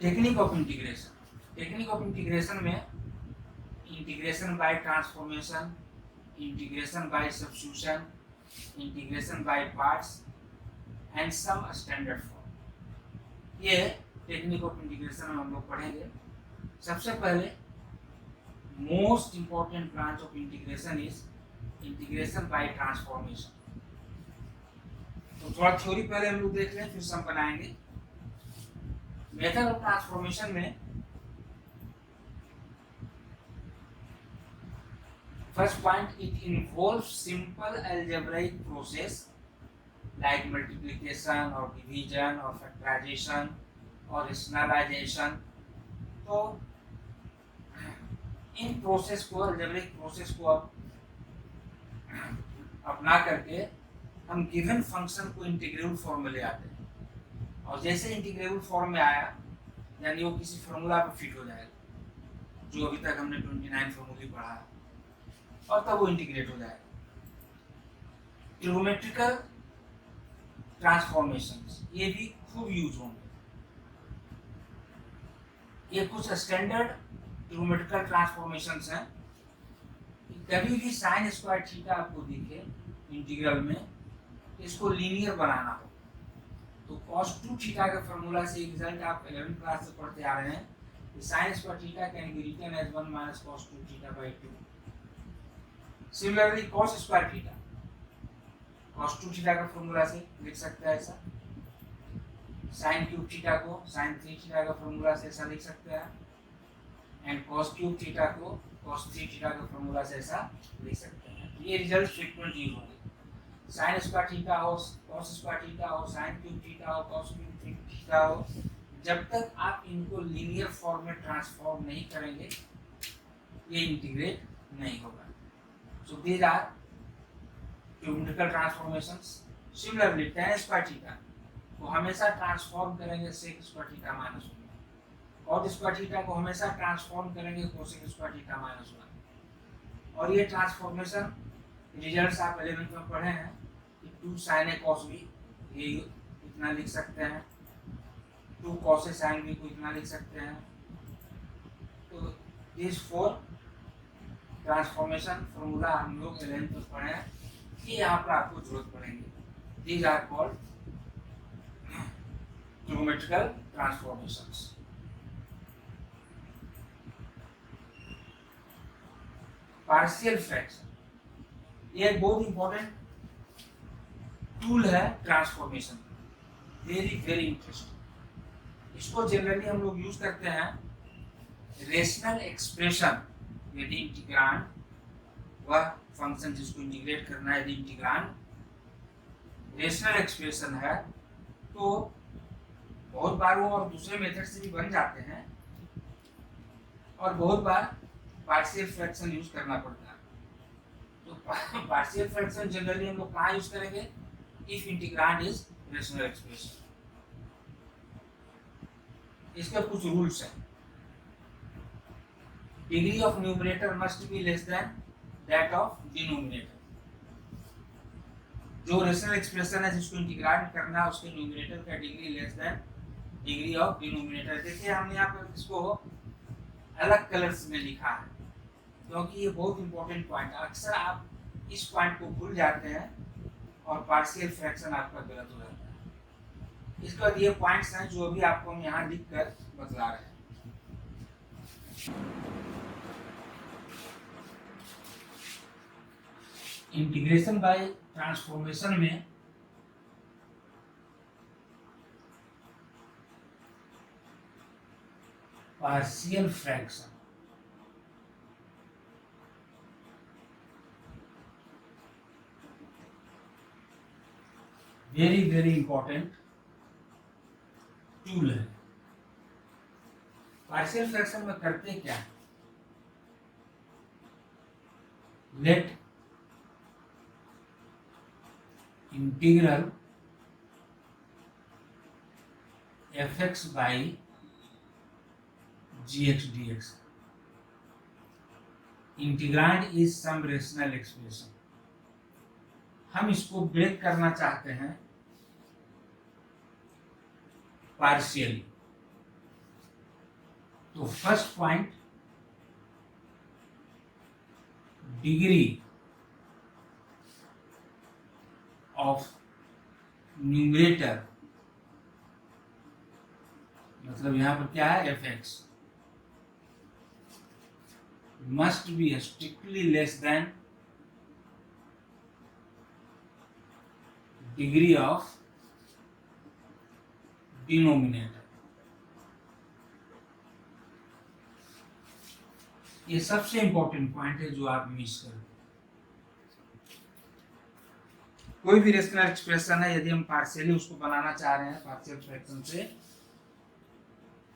Technique of integration. Technique of integration में integration by transformation, integration by substitution, integration by parts and some standard form, ये technique of integration में हम लोग पढ़ेंगे। सबसे पहले most important branch of integration is integration by transformation. तो थोड़ा थ्योरी पहले हम लोग देख लें, फिर सम बनाएंगे। मेथड ऑफ ट्रांसफॉर्मेशन में first point, it involves simple algebraic process like multiplication or division or factorization or rationalization। तो इन प्रोसेस को, अलजेब्रिक प्रोसेस को अपना करके हम गिवन फंक्शन को इंटीग्रेबल फॉर्म में ले आते हैं, और जैसे इंटीग्रेबल फॉर्म में आया यानी वो किसी फॉर्मूला पर फिट हो जाएगा, जो अभी तक हमने 29 फॉर्मूले पढ़ा है, और तब वो इंटीग्रेट हो जाएगा। ट्रिगोनोमेट्रिकल ट्रांसफॉर्मेशंस ये भी खूब यूज होंगे। ये कुछ स्टैंडर्ड ट्रिगोनोमेट्रिकल ट्रांसफॉर्मेशंस हैं। कभी भी साइन स्क्वायर थीटा आपको दिखे इंटीग्रल में, इसको लीनियर बनाना हो तो cos 2 थीटा के फॉर्मूला से रिजल्ट आप 11th क्लास से पढ़ते आ रहे हैं, sine square theta can be written as 1 minus cos 2 theta by 2। Similarly cos square theta cos 2 theta का फॉर्मूला से लिख सकते हैं ऐसा, sin क्यूब थीटा को sin 3 थीटा का फॉर्मूला से ऐसा लिख सकते हैं, एंड cos क्यूब थीटा को cos 3 थीटा का फॉर्मूला से ऐसा लिख सकते हैं। ये रिजल्ट फ्रीक्वेंट यूज होंगे। sin स्क्वायर थीटा हो, cos स्क्वायर थीटा हो, sin क्यूब थीटा हो, cos क्यूब थीटा हो, जब तक आप इनको लीनियर फॉर्म में ट्रांसफॉर्म नहीं करेंगे ये इंटीग्रेट नहीं होगा। So these are trigonometrical transformations. Similarly tan square theta को हमेशा ट्रांसफॉर्म करेंगे sec square theta minus 1, cot square theta को हमेशा ट्रांसफॉर्म करेंगे cosec स्क्वायर थीटा माइनस 1। और ये ट्रांसफॉर्मेशन रिजल्ट्स आप 11th में पढ़े हैं कि 2 sin a cos b, ये इतना लिख सकते हैं, 2 cos a sin b को इतना लिख सकते हैं। तो दिस 4 ट्रांसफॉर्मेशन फॉर्मूला हम लोग 11th में पढ़े हैं, ये यहाँ पर आपको जरूरत पड़ेंगे। These are called trigonometrical transformations. Partial fraction ये एक बहुत इंपॉर्टेंट टूल है ट्रांसफॉर्मेशन, वेरी वेरी इंटरेस्टिंग। इसको जनरली हम लोग यूज करते हैं रेशनल एक्सप्रेशन, यदि इंटीग्रांड वह फंक्शन जिसको इंटीग्रेट करना है, यदि इंटीग्रांड रेशनल एक्सप्रेशन है तो बहुत बार वो और दूसरे मेथड से भी बन जाते हैं, और बहुत बार पार्शियल फ्रैक्शन यूज करना पड़ता है। तो पार्शियल फ्रैक्शन जनरली हम लोग कहाँ यूज करेंगे, if integrand is rational expression. इसके कुछ रूल्स हैं। Degree of numerator must be less than that of denominator. जो रेशनल एक्सप्रेशन है जिसको इंटीग्रेट करना है उसके न्यूमरेटर का degree less than degree of denominator. देखिए हमने यहाँ पर इसको अलग कलर्स में लिखा है क्योंकि ये बहुत इंपॉर्टेंट पॉइंट है। अक्सर आप इस पॉइंट को भूल जाते हैं और पार्शियल फ्रैक्शन आपका गलत हो जाता है। इसके बाद ये पॉइंट्स हैं जो अभी आपको हम यहाँ लिख कर बतला रहे हैं। इंटीग्रेशन बाय ट्रांसफॉर्मेशन में partial fraction very very important tool है। पार्शियल फ्रैक्शन में करते क्या है, let integral fx by gx dx, integrand is some rational expression. हम इसको ब्रेक करना चाहते हैं पार्शियली, तो first point, degree of numerator, मतलब यहां पर क्या है, fx must be strictly less than degree of denominator। ये सबसे इंपॉर्टेंट पॉइंट है जो आप मिस कर, कोई भी रेशनल एक्सप्रेशन है यदि हम पार्शियली उसको बनाना चाह रहे हैं पार्शियल फ्रैक्शन से,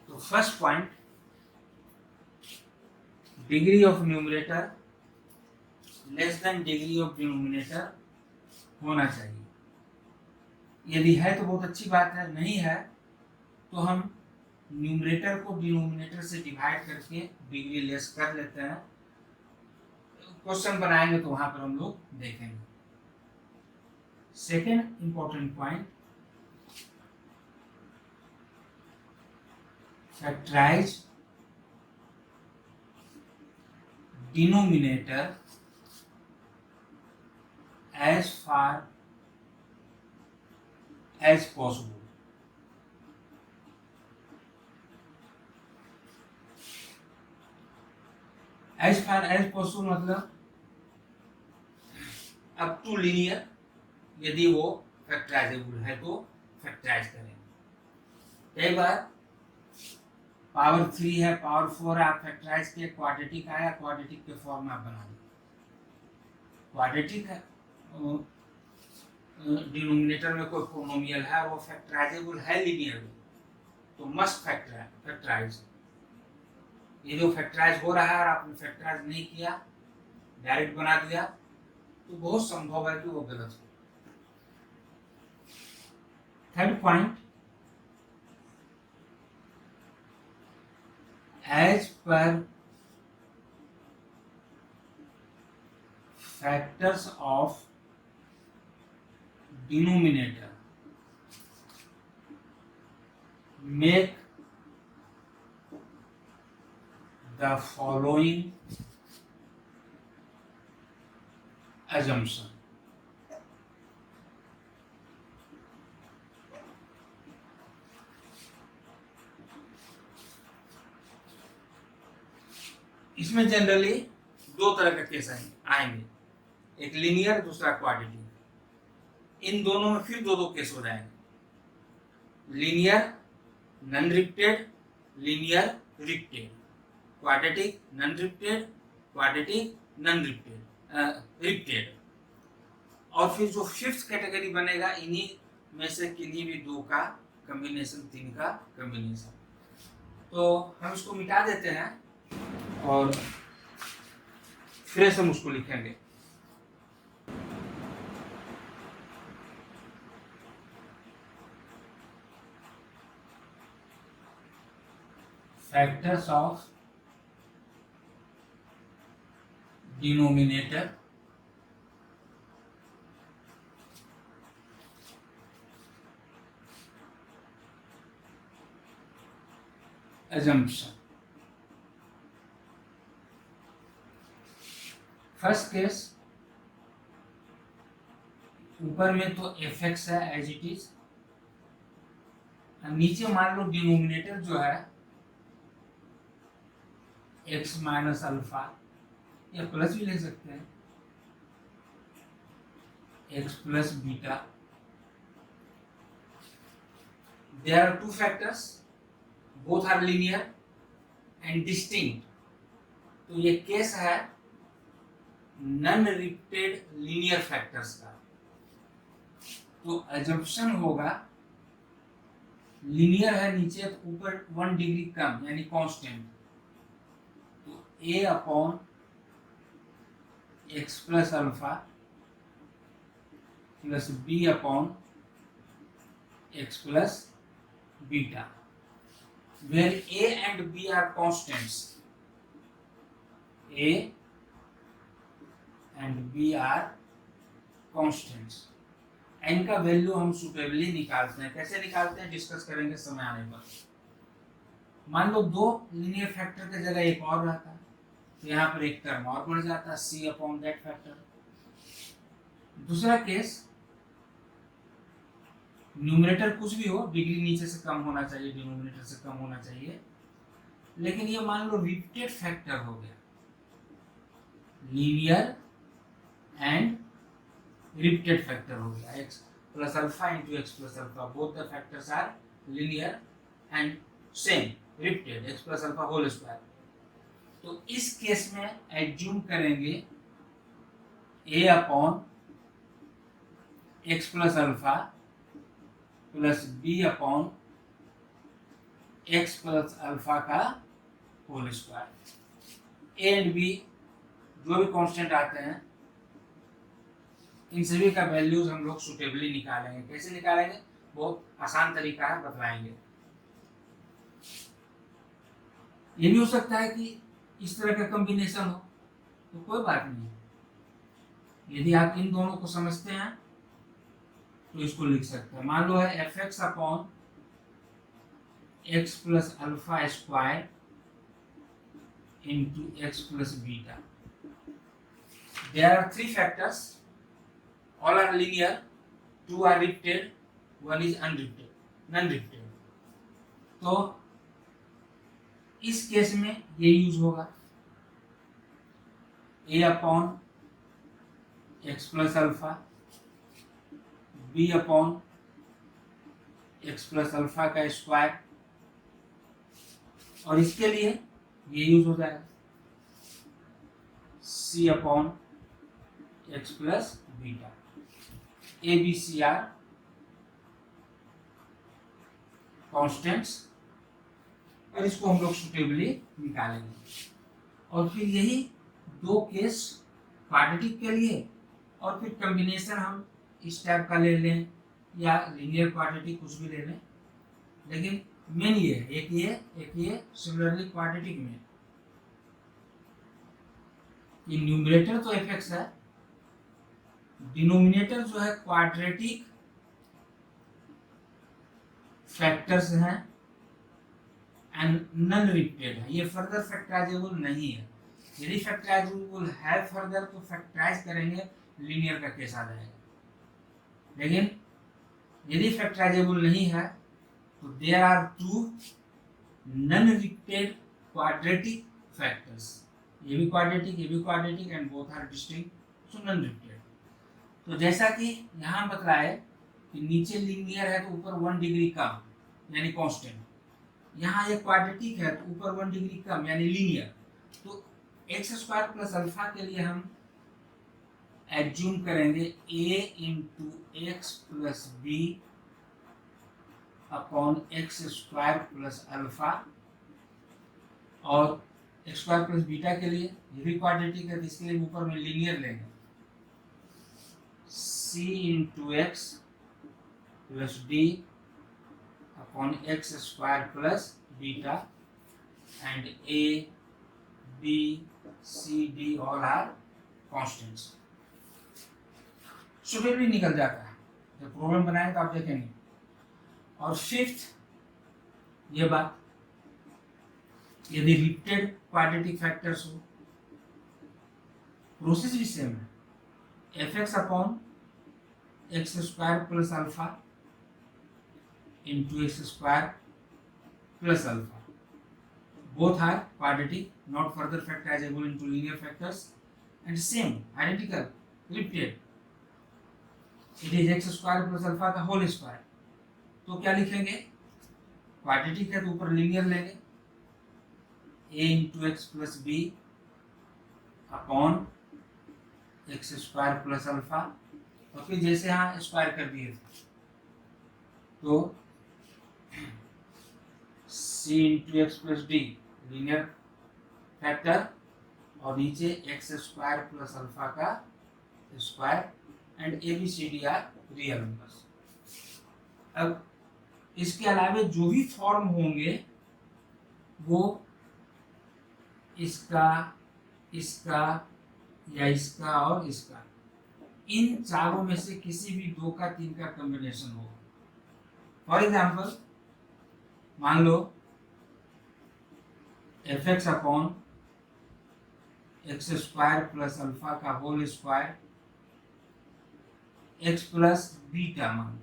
तो first point, degree of numerator less than degree of denominator होना चाहिए। यदि है तो बहुत अच्छी बात है, नहीं है तो हम न्यूमरेटर को डिनोमिनेटर से डिवाइड करके डिग्री लेस कर लेते हैं। क्वेश्चन बनाएंगे तो वहां पर हम लोग देखेंगे। Second important point, factorise denominator as far as possible। as far as possible मतलब अप टू लीनियर, यदि वो फैक्टराइजेबल है तो फैक्टराइज करेंगे। कई बार पावर 3 है, पावर 4 है, आप फैक्टराइज किए, क्वाड्रेटिक आया, क्वाड्रेटिक के फॉर्म में आप बना दें। क्वाड्रेटिक है, डिनोमिनेटर में कोई पोलिनोमियल है, वो फैक्टराइजेबल है लीनियर में, तो मस्ट फैक्टराइज। ये जो फैक्टराइज हो रहा है और आपने फैक्टराइज नहीं किया, डायरेक्ट बना दिया, तो बहुत संभव है कि वो गलत हो। Third point, as per factors of denominator make the following assumption। इसमें जनरली दो तरह का केस आएंगे, एक लीनियर, दूसरा क्वाड्रेटिक। इन दोनों में फिर दो केस हो जाएंगे, linear non repeated, linear repeated, quadratic non repeated, quadratic non repeated. और फिर जो फिफ्थ कैटेगरी बनेगा, इन्हीं में से किन्हीं भी दो का कॉम्बिनेशन, तीन का कॉम्बिनेशन। तो हम इसको मिटा देते हैं और फिर से हम उसको लिखेंगे। Factors of denominator assumption। First case, ऊपर में तो fx है एज इट इज, नीचे मान लो डिनोमिनेटर जो है x माइनस अल्फा, या प्लस भी ले सकते हैं, x plus beta. There are two factors, both are linear and distinct. तो ये केस है नॉन रिपीटेड लीनियर फैक्टर्स का। तो अजम्पशन होगा, लीनियर है नीचे, तो ऊपर 1 डिग्री कम यानी कांस्टेंट, तो a upon x plus alpha plus b upon x plus beta, where a and b are constants, a and b are constants। इनका वैल्यू हम सुटेबली निकालते हैं। कैसे निकालते हैं डिस्कस करेंगे समय आने पर। मान लो दो लीनियर फैक्टर की जगह एक और रहता है, तो यहाँ पर एक टर्म और बढ़ जाता है सी अपॉन दैट फैक्टर। दूसरा केस, न्यूमरेटर कुछ भी हो, डिग्री नीचे से कम होना चाहिए, डिनोमिनेटर से कम होना चाहिए, लेकिन ये मान लो रिपीटेड फैक्टर हो गया, लीनियर एंड रिपीटेड फैक्टर हो गया, x plus alpha into x plus alpha, both the factors are linear and same repeated, x plus alpha whole square. तो इस केस में एज्यूम करेंगे a upon x plus alpha plus b upon x plus alpha का whole square. A and B जो भी constant आते हैं, इन सभी का वैल्यूज हम लोग सुटेबली निकालेंगे। कैसे निकालेंगे, बहुत आसान तरीका है, बतलाएंगे। ये भी हो सकता है कि इस तरह का कॉम्बिनेशन हो, तो कोई बात नहीं। यदि आप इन दोनों को समझते हैं तो इसको लिख सकते हैं। मान लो है F X upon x plus alpha square into x plus beta. There are three factors, all are linear, two are repeated, one is unrepeated, non-repeated। तो इस केस में ये यूज होगा a upon x plus alpha, b upon x plus alpha का square, और इसके लिए ये यूज हो जाएगा c upon x plus beta. A B C are constants, और इसको हम लोग सुटेबली निकालेंगे। और फिर यही दो केस क्वाड्रेटिक के लिए, और फिर कॉम्बिनेशन हम इस टाइप का ले लें या लीनियर क्वाड्रेटिक कुछ भी ले लें, लेकिन मेन ये है, एक ये सिमिलरली क्वाड्रेटिक में ये न्यूमरेटर तो एफ एक्स है, डिनोमिनेटर जो है क्वाड्रेटिक फैक्टर्स हैं एंड नॉन रिपीटेड है, ये फर्दर फैक्टराइजेबल नहीं है। यदि फैक्टराइजेबल है फर्दर तो फैक्टराइज करेंगे, लीनियर का केस आ जाएगा। लेकिन यदि फैक्टराइजेबल नहीं है तो there are two non repeated quadratic factors, ये भी quadratic and both are distinct, so non repeated. तो जैसा कि यहाँ बतलाए कि नीचे लीनियर है तो ऊपर 1 डिग्री कम यानी कांस्टेंट, यहाँ ये क्वाड्रेटिक है तो ऊपर 1 डिग्री कम यानी लीनियर। तो एक्स स्क्वायर प्लस अल्फा के लिए हम एज्यूम करेंगे a into x plus B upon x square plus alpha, और एक्स स्क्वायर प्लस बीटा के लिए ये भी क्वाड्रेटिक है तो इसके लिए ऊपर में लीनियर लेंगे c into x plus D upon x square plus beta, and a b c d all are constants. Suitably निकल जाता है, जब प्रॉब्लम बनाएंगे तो आप देखेंगे। और फिफ्थ ये बात, यदि रिपीटेड क्वाड्रेटिक फैक्टर्स हो, प्रोसेस भी सेम है, F X upon x square plus alpha into x square plus alpha, both are quadratic, not further factorizable into linear factors, and same identical repeated, it is x square plus alpha का whole square. तो क्या लिखेंगे, quadratic है तो ऊपर linear लेंगे a into x plus B upon x square plus alpha, और फिर जैसे यहाँ स्क्वायर कर दिए थे तो c into x plus D linear factor, और नीचे एक्स स्क्वायर प्लस अल्फा का square, and A B C D are real numbers. अब इसके अलावा जो भी फॉर्म होंगे वो इसका, इसका या इसका और इसका, इन चारों में से किसी भी 2 का 3 का कॉम्बिनेशन होगा। फॉर एग्जाम्पल मान लो F X upon x square plus alpha का whole square x plus beta मान।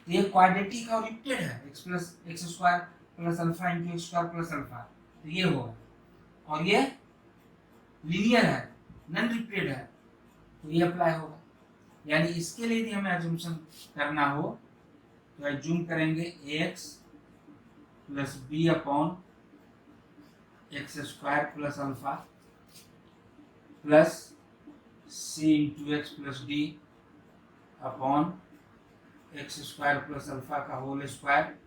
तो ये क्वाड्रेटिक और रिपीटेड है, x plus x square plus alpha into x square plus alpha, तो ये होगा। और ये लीनियर है, नॉन रिपीटेड है, तो ये अप्लाई होगा। यानी इसके लिए भी हमें एज्यूम्पशन करना हो तो एज्यूम करेंगे x plus B upon x square plus alpha plus C into x plus D upon x square plus alpha का होल स्क्वायर।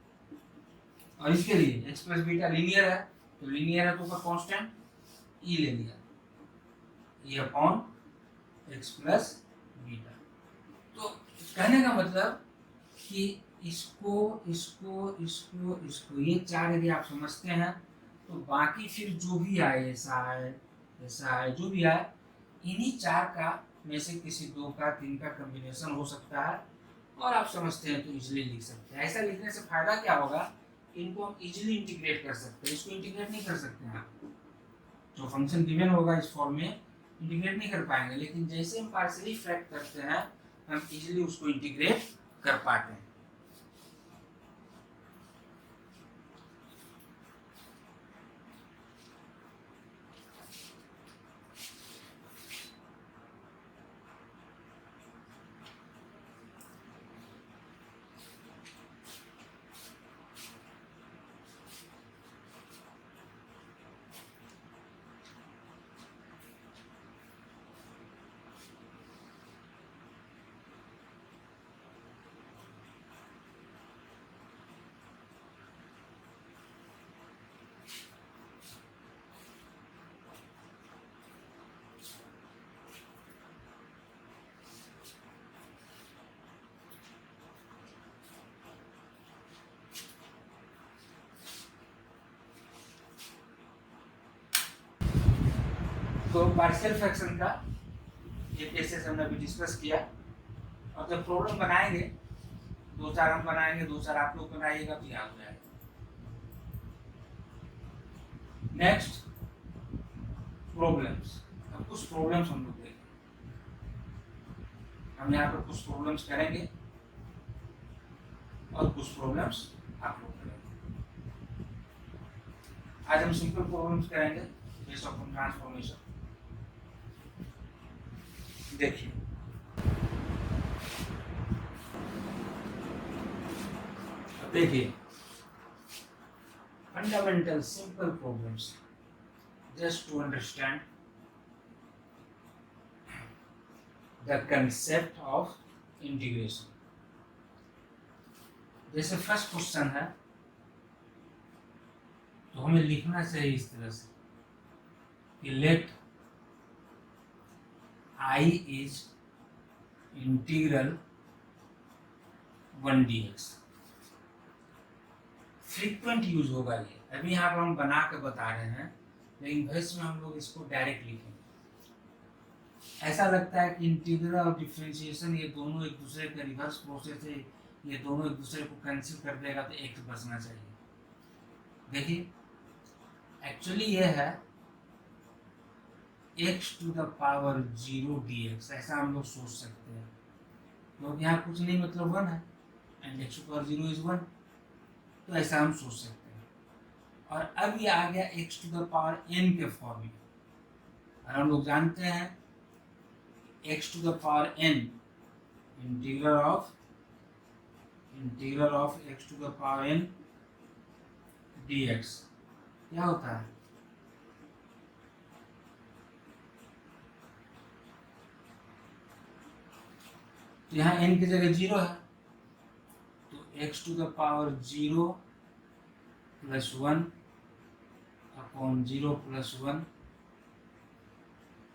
और इसके लिए एक्स प्लस बीटा लीनियर है, तो लीनियर है तो ऊपर कांस्टेंट ई ले लिया, ई अपॉन एक्स प्लस बीटा। तो कहने का मतलब कि इसको इसको इसको इसको ये चार यदि आप समझते हैं तो बाकी फिर जो भी आए ऐसा है जो भी आए, इन्हीं चार का में से किसी दो का तीन का कॉम्बिनेशन हो सकता है और आप समझते हैं तो इजीली लिख सकते हैं। ऐसा लिखने से फायदा क्या होगा, इनको हम इजीली इंटीग्रेट कर सकते हैं। इसको इंटीग्रेट नहीं कर सकते हैं, जो फंक्शन गिवन होगा इस फॉर्म में इंटीग्रेट नहीं कर पाएंगे, लेकिन जैसे हम पार्शियली फ्रैक्ट करते हैं हम इजीली उसको इंटीग्रेट कर पाते हैं। तो पार्शियल फ्रैक्शन का ये केसेस हमने अभी डिस्कस किया, और जब प्रॉब्लम बनाएंगे दो चार हम बनाएंगे, दो चार आप लोग बनाइएगा तो याद हो जाएगा। नेक्स्ट प्रॉब्लम्स, अब कुछ प्रॉब्लम्स हम लोग देखेंगे। हम यहाँ पर कुछ प्रॉब्लम्स करेंगे और कुछ प्रॉब्लम्स आप लोग करेंगे। आज हम सिंपल प्रॉब्लम्स करेंगे बेस्ड ऑन ट्रांसफॉर्मेशन। देखिए देखिए fundamental simple problems just to understand the concept of integration. जैसे फर्स्ट क्वेश्चन है तो हमें लिखना चाहिए इस तरह से कि let I is integral 1 dx। Frequent use होगा ये, अभी यहाँ पर हम बना के बता रहे हैं, लेकिन भविष्य में हम लोग इसको डायरेक्ट लिखेंगे। ऐसा लगता है कि इंटीग्रल और डिफरेंशिएशन ये दोनों एक दूसरे का रिवर्स प्रोसेस है, ये दोनों एक दूसरे को कैंसिल कर देगा तो एक बचना चाहिए। देखिए एक्चुअली ये है x to the power 0 dx, ऐसा हम लोग सोच सकते हैं, क्योंकि यहाँ कुछ नहीं मतलब 1 है and x to power 0 is 1, तो ऐसा हम सोच सकते हैं। और अब ये आ गया x to the power n के फॉर्म में, और हम लोग जानते हैं x to the power n integral of x to the power n dx क्या होता है, तो यहाँ n की जगह 0 है, तो x to the power 0 plus 1 upon 0 plus 1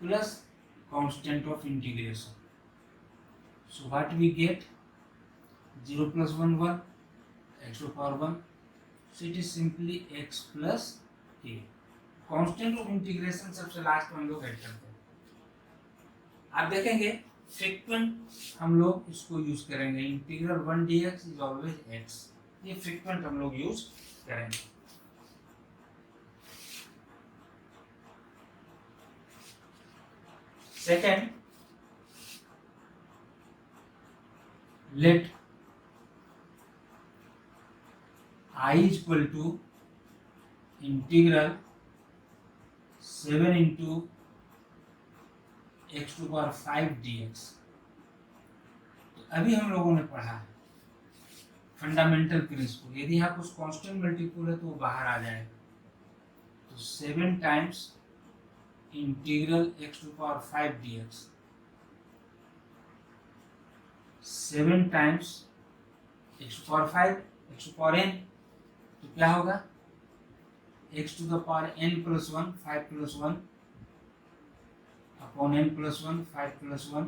plus constant of integration. So what we get, 0 plus 1 1, x to power 1, so it is simply x plus a। Constant of integration सबसे लास्ट में हम लोग add करते हैं। आप देखेंगे frequent हम लोग इसको यूज करेंगे, integral 1 dx is always x, ये फ्रीक्वेंट हम लोग यूज करेंगे। Second, let I is equal to integral 7 into x to the power 5 dx। तो अभी हम लोगों ने पढ़ा है फंडामेंटल प्रिंसिपल, यदि यहाँ कुछ कांस्टेंट मल्टीपल है तो वो बाहर आ जाएगा। तो 7 times integral x to the power 5 dx, 7 times x to the power 5, x to the power n, तो क्या होगा x to the power n plus 1, 5 plus 1 upon n plus 1, 5 plus 1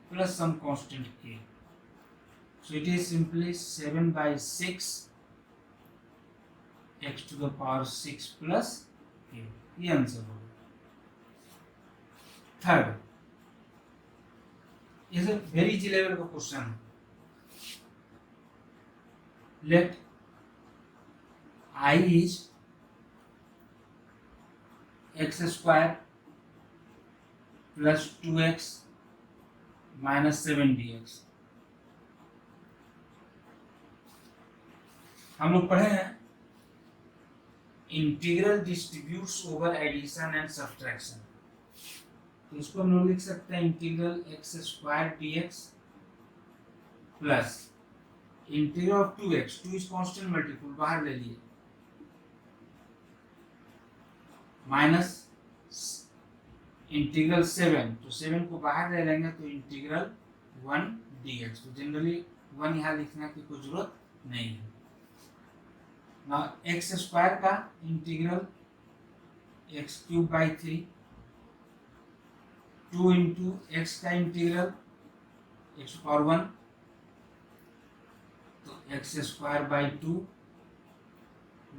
plus some constant k, so it is simply 7 by 6 x to the power 6 plus k, ये answer होगा। Third, ये very easy level का question है। Let I is x square plus 2x minus 7 dx। हम लोग पढ़े हैं integral distributes over addition and subtraction, तो इसको हम लोग लिख सकते हैं integral x square dx plus integral of 2x, 2 is constant multiple बाहर ले लिए, माइनस इंटीग्रल 7, तो 7 को बाहर ले लेंगे तो इंटीग्रल 1 dx, तो जनरली 1 यहाँ लिखने की कोई जरूरत नहीं है ना। एक्स स्क्वायर का integral x cube by 3, 2 into x का इंटीग्रल एक्स पावर 1, तो एक्स स्क्वायर बाई 2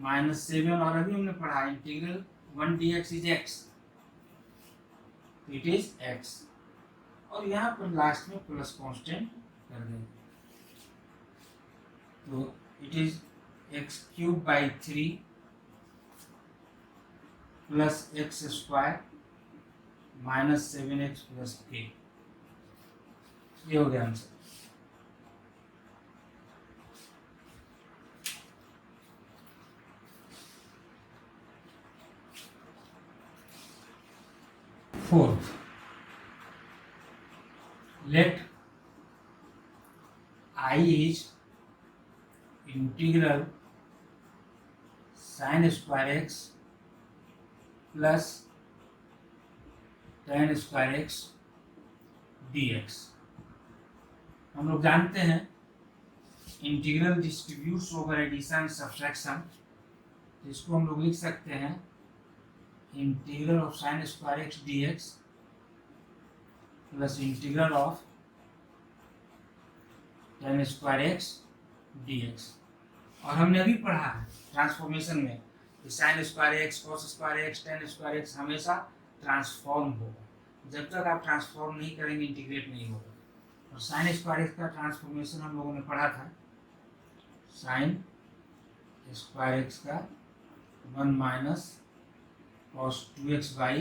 माइनस 7, और अभी हमने पढ़ा integral 1 dx is x, it is x, और यहाँ पर लास्ट में प्लस कांस्टेंट कर देंगे, तो it is x cube by 3 plus x square minus 7x plus k, ये हो गया answer. Fourth, let I is integral sin square x plus tan square x dx। हम लोग जानते हैं integral distributes over addition subtraction, तो इसको हम लोग लिख सकते हैं integral of sine square x dx plus integral of tan square x dx। और हमने अभी पढ़ा है ट्रांसफॉर्मेशन में कि sine square x, cos square x, tan square x हमेशा ट्रांसफॉर्म होगा, जब तक आप ट्रांसफॉर्म नहीं करेंगे इंटीग्रेट नहीं होगा। और साइन स्क्वायर एक्स का ट्रांसफॉर्मेशन हम लोगों ने पढ़ा था, साइन स्क्वायर एक्स का 1 माइनस cos 2x बाई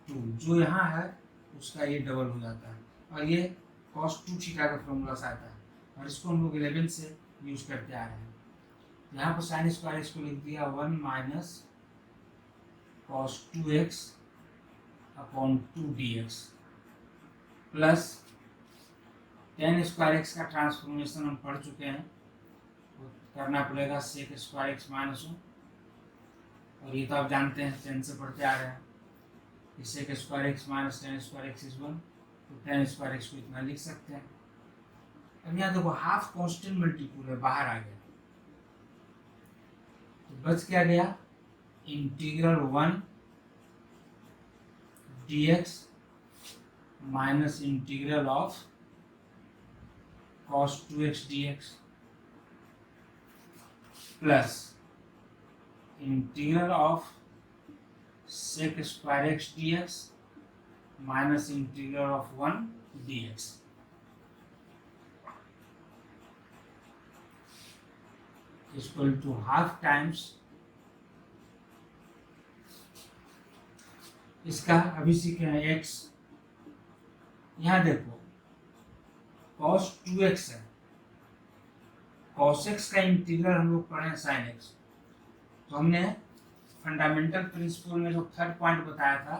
2, जो यहाँ है उसका ये डबल हो जाता है, और ये cos 2 थीटा का फॉर्मूला से आता है, और इसको हम लोग 11 से यूज करते आ रहे हैं। यहाँ पर साइन स्क्वायर एक्स को लिख दिया 1 minus cos 2x upon 2 dx plus tan square x का ट्रांसफॉर्मेशन हम पढ़ चुके हैं, तो करना पड़ेगा sec स्क्वायर एक्स माइनस 1, और ये तो आप जानते हैं 10 से पढ़ते आ रहे हैं, इससे के square x minus tan square x is 1, तो tan स्क्वायर एक्स को इतना लिख सकते हैं। अब यहाँ देखो हाफ कांस्टेंट मल्टीपल है, बाहर आ गया, तो बच क्या गया integral 1 dx minus integral of cos 2x dx plus integral of sec square x dx minus integral of 1 dx। Equal to half times इसका अभी सीखे हैं x यहाँ देखो cos 2x है, cos x का इंटीग्रल हम लोग पढ़े sin x। तो हमने फंडामेंटल प्रिंसिपल में जो थर्ड पॉइंट बताया था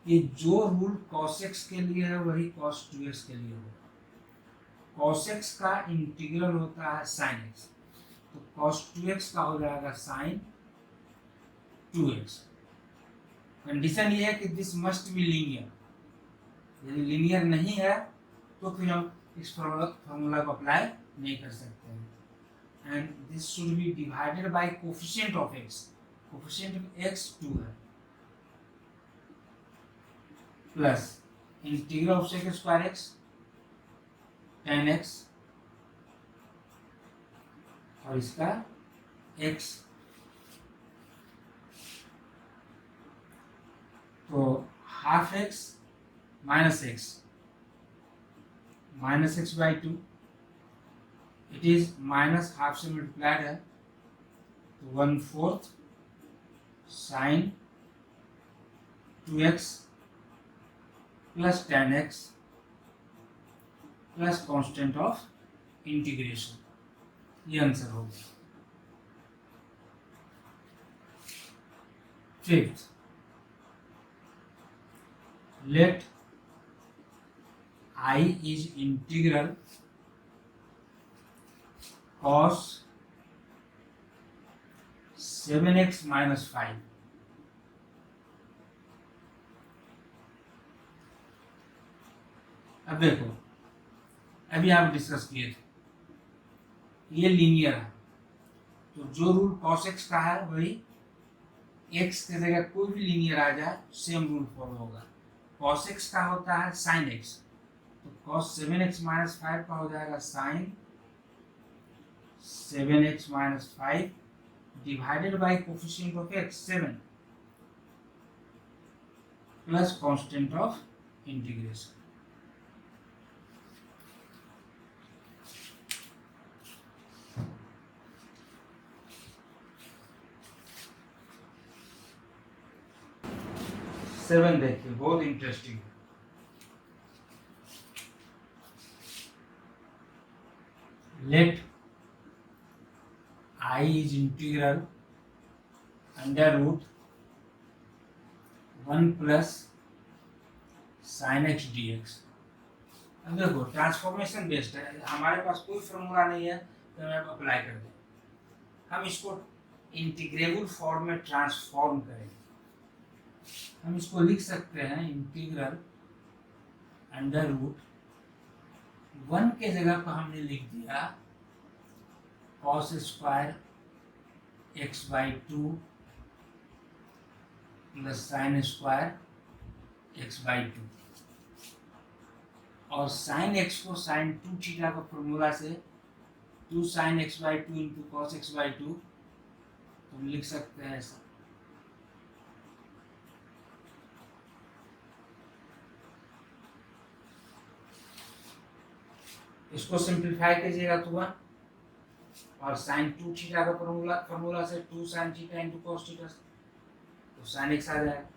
कि जो रूल cos x के लिए है वही cos 2x के लिए होगा। cos x का इंटीग्रल होता है sin x, तो cos 2x का हो जाएगा sin 2x। कंडीशन ये है कि दिस मस्ट बी लीनियर, यदि लीनियर नहीं है तो फिर हम इस फॉर्मूला को अप्लाई नहीं कर सकते हैं। And this should be divided by coefficient of x, coefficient of x 2 है, plus integral of sec square x tan x और इसका x, तो half x minus x by 2, it is minus half से multiplied है तो 1/4 sine 2x plus tan x plus constant of integration, ये answer हो गया। Fifth, let I is integral cos 7x minus 5। अब देखो, अभी आप डिस्कस किए थे ये लीनियर है, तो जो रूल cos x का है वही x के जगह कोई भी लीनियर आ जाए सेम रूल फॉलो होगा। cos x का होता है sin x, तो cos 7x minus 5 का हो जाएगा sin 7x minus 5 divided by coefficient of x 7 plus constant of integration. Seven देखिए, बहुत इंटरेस्टिंग है। Let I is integral under root 1 plus sine x d x. अब देखो ट्रांसफॉर्मेशन बेस्ड है, हमारे पास कोई फॉर्मूला नहीं है तो हम अप्लाई कर दें। हम इसको इंटीग्रेबल फॉर्म में ट्रांसफॉर्म करेंगे। हम इसको लिख सकते हैं इंटीग्रल अंडर रूट 1 के जगह पर हमने लिख दिया cos square x by 2 plus sine square x by 2, और साइन x को साइन 2 थीटा का फॉर्मूला से 2 sine x by 2 into cos x by 2 तो लिख सकते हैं ऐसा। इसको सिंप्लीफाई कीजिएगा तो 1, और साइन 2 थीटा का फॉर्मूला से 2 sine theta into cos theta तो साइन एक्स आ जाएगा।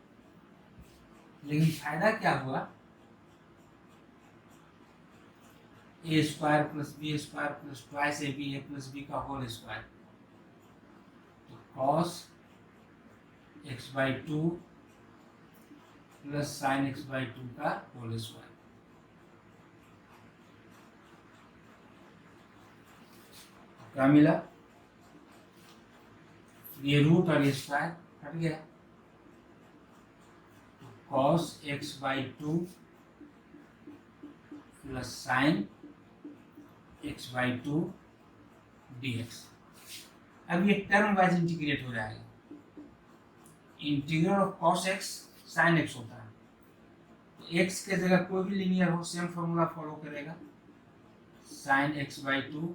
लेकिन फायदा क्या हुआ, A square plus B square plus twice A B A plus B का होल स्क्वायर, तो cos x by 2 plus sine x by 2 का होल स्क्वायर। क्या मिला, ये रूट और ये स्क्वायर हट गया, cos x by 2 plus sign x by 2 dx। अब ये टर्म वाइज इंटीग्रेट हो जाएगा। Integral of cos x sin x होता है, तो x के जगह कोई भी लीनियर हो सेम फॉर्मूला फॉलो करेगा, sin x by 2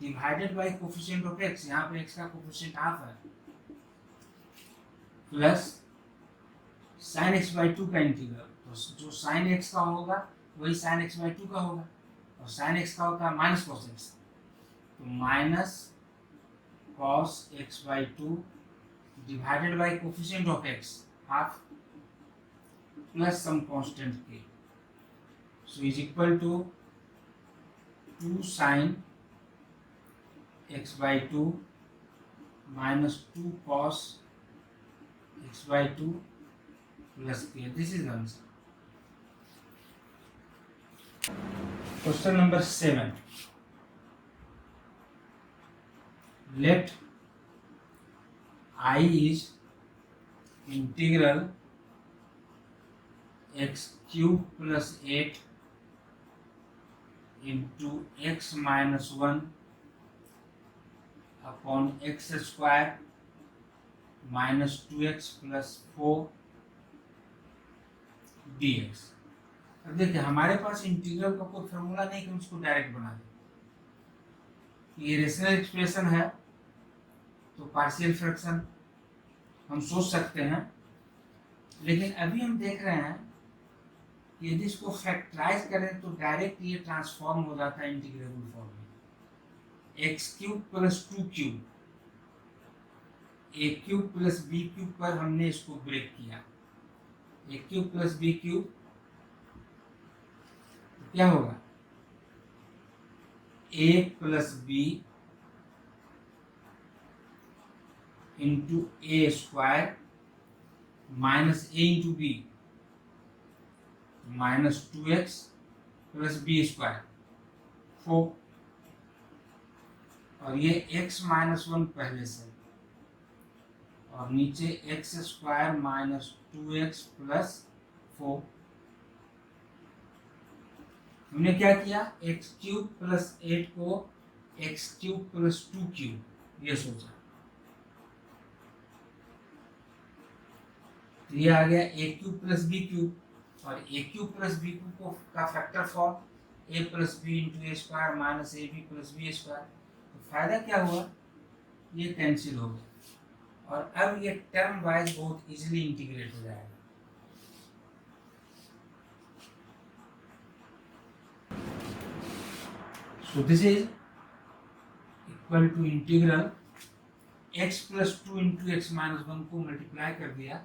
divided by coefficient of x, यहाँ पे x का कोफिशिएंट हाफ है, प्लस sin x बाई 2 का इंटीग्रल, तो जो sin x का होगा वही sin x बाई 2 का होगा, और sin x का होता है माइनस cos x, तो minus cos x by 2 divided by coefficient of x half, plus some constant k. So is equal to 2 sin x by 2 minus 2 cos x by 2 plus k. This is the answer. Question number 7. Let I is integral x cube plus 8 into x minus 1 upon x square minus 2x plus 4 dx. अब देखिए हमारे पास integral का कोई formula नहीं कि हम इसको direct बना दें। ये रेशनल एक्सप्रेशन है तो पार्शियल फ्रैक्शन हम सोच सकते हैं, लेकिन अभी हम देख रहे हैं कि यदि इसको फैक्टराइज करें तो डायरेक्ट ये ट्रांसफॉर्म हो जाता है इंटीग्रेबल फॉर्म में। X cube plus 2 cube, A cube plus B cube पर हमने इसको ब्रेक किया। A cube plus B cube क्या होगा? A plus B into A square minus A into B minus 2x plus B square 4, और ये x minus 1 पहले से, और नीचे X square minus 2x plus 4। हमने क्या किया? एक्स क्यूब प्लस 8 को एक्स क्यूब प्लस 2 क्यूब ये सोचा, तो ये आ गया a cube plus B cube, और a cube plus B cube को का factor form a plus B into A square minus a b plus B square. तो फायदा क्या हुआ? ये कैंसिल हो गया, और अब ये टर्म वाइज बहुत इजीली इंटीग्रेट हो जाएगा। So this is equal to integral x plus 2 into x minus 1 को मल्टीप्लाई कर दिया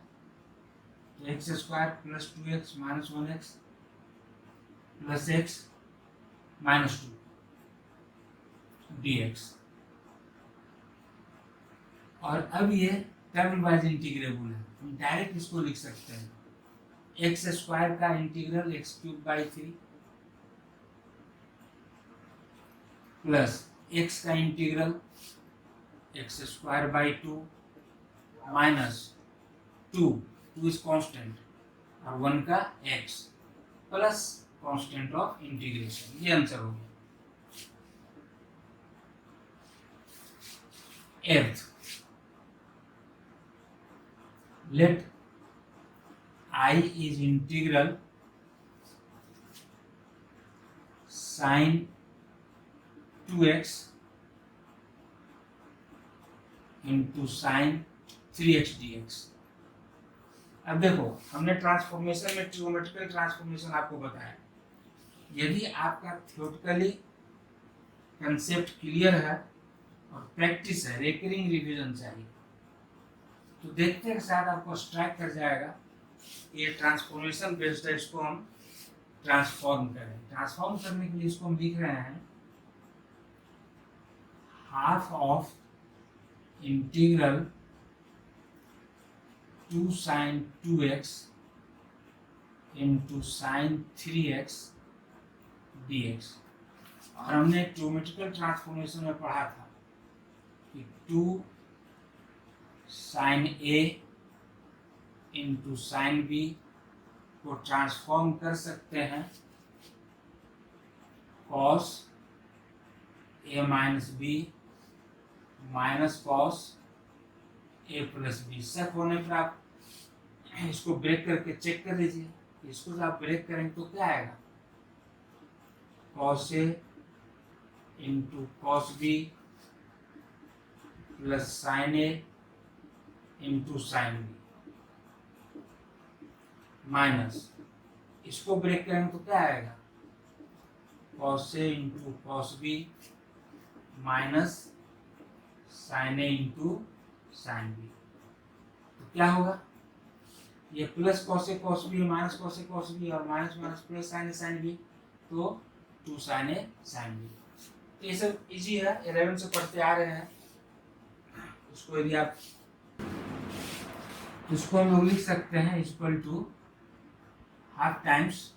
तो x square plus 2x minus 1x plus x minus 2 dx। और अब ये टर्म वाइज इंटीग्रेबल है, हम डायरेक्ट इसको लिख सकते हैं। एक्स स्क्वायर का integral x cube by 3 plus x का integral x square by 2 minus 2 is constant और 1 का x plus constant of integration. ये आंसर हो गया। Earth let I is integral sin 2x into sin 3x dx। अब देखो हमने ट्रांसफॉर्मेशन में ट्रिगोनोमेट्रिकल ट्रांसफॉर्मेशन आपको बताया। यदि आपका थ्योरेटिकली कंसेप्ट क्लियर है और प्रैक्टिस है, रेकरिंग रिवीजन चाहिए, तो देखते हैं शायद आपको स्ट्राइक कर जाएगा ये ट्रांसफॉर्मेशन बेस्ड है, इसको हम ट्रांसफॉर्म करें। ट्रांसफॉर्म करने के लिए इसको हम लिख रहे हैं half of integral 2 sin 2x into sin 3x dx। और हमने ज्योमेट्रिकल ट्रांसफॉर्मेशन में पढ़ा था कि 2 sin a into sine b को ट्रांसफॉर्म कर सकते हैं cos a minus b minus cos a plus b. शक होने पर आप इसको ब्रेक करके चेक कर लीजिए। इसको जब आप ब्रेक करेंगे तो क्या आएगा? Cos A into cos B plus sine A into sine B minus, इसको ब्रेक करेंगे तो क्या आएगा? Cos A into cos B minus sine A into sine B. तो क्या होगा? ये plus cos A cos B minus cos A cos B और minus minus plus sine A sine B, तो 2 साइन ए साइन बी। तो ये सब easy है, 11 से पढ़ते आ रहे हैं। उसको यदि आप इसको हम लोग लिख सकते हैं equal to half times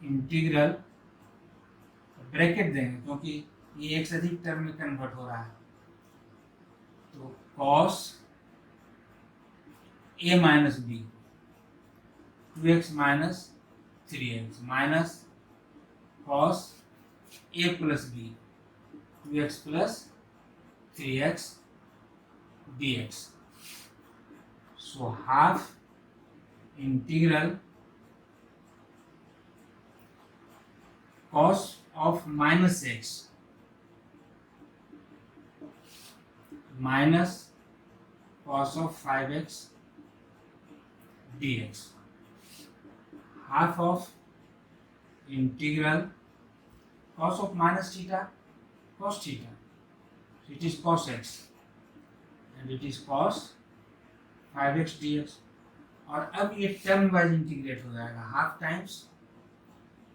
integral, bracket देंगे क्योंकि ये एक से अधिक टर्म में कन्वर्ट हो रहा है, तो cos a minus b 2x minus 3x minus cos a plus b 2x plus 3x dx। So half इंटीग्रल cos of minus x minus cos of 5x dx, half of integral cos of minus theta cos theta, so it is cos x and it is cos 5x dx। और अब ये term wise integrate हो जाएगा, half times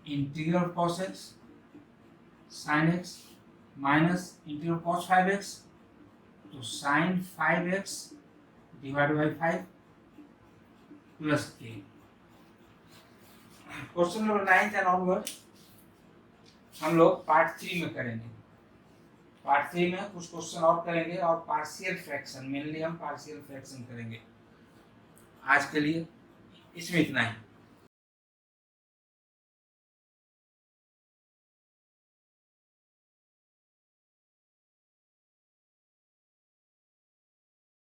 integral cos x sin x minus integral cos 5x, तो sin 5x divide by 5 plus k। Question number 9 and onward हम लोग part 3 में करेंगे। पार्ट 3 में कुछ क्वेश्चन और करेंगे और पार्शियल फ्रैक्शन, मेनली हम पार्शियल फ्रैक्शन करेंगे। आज के लिए इसमें इतना ही।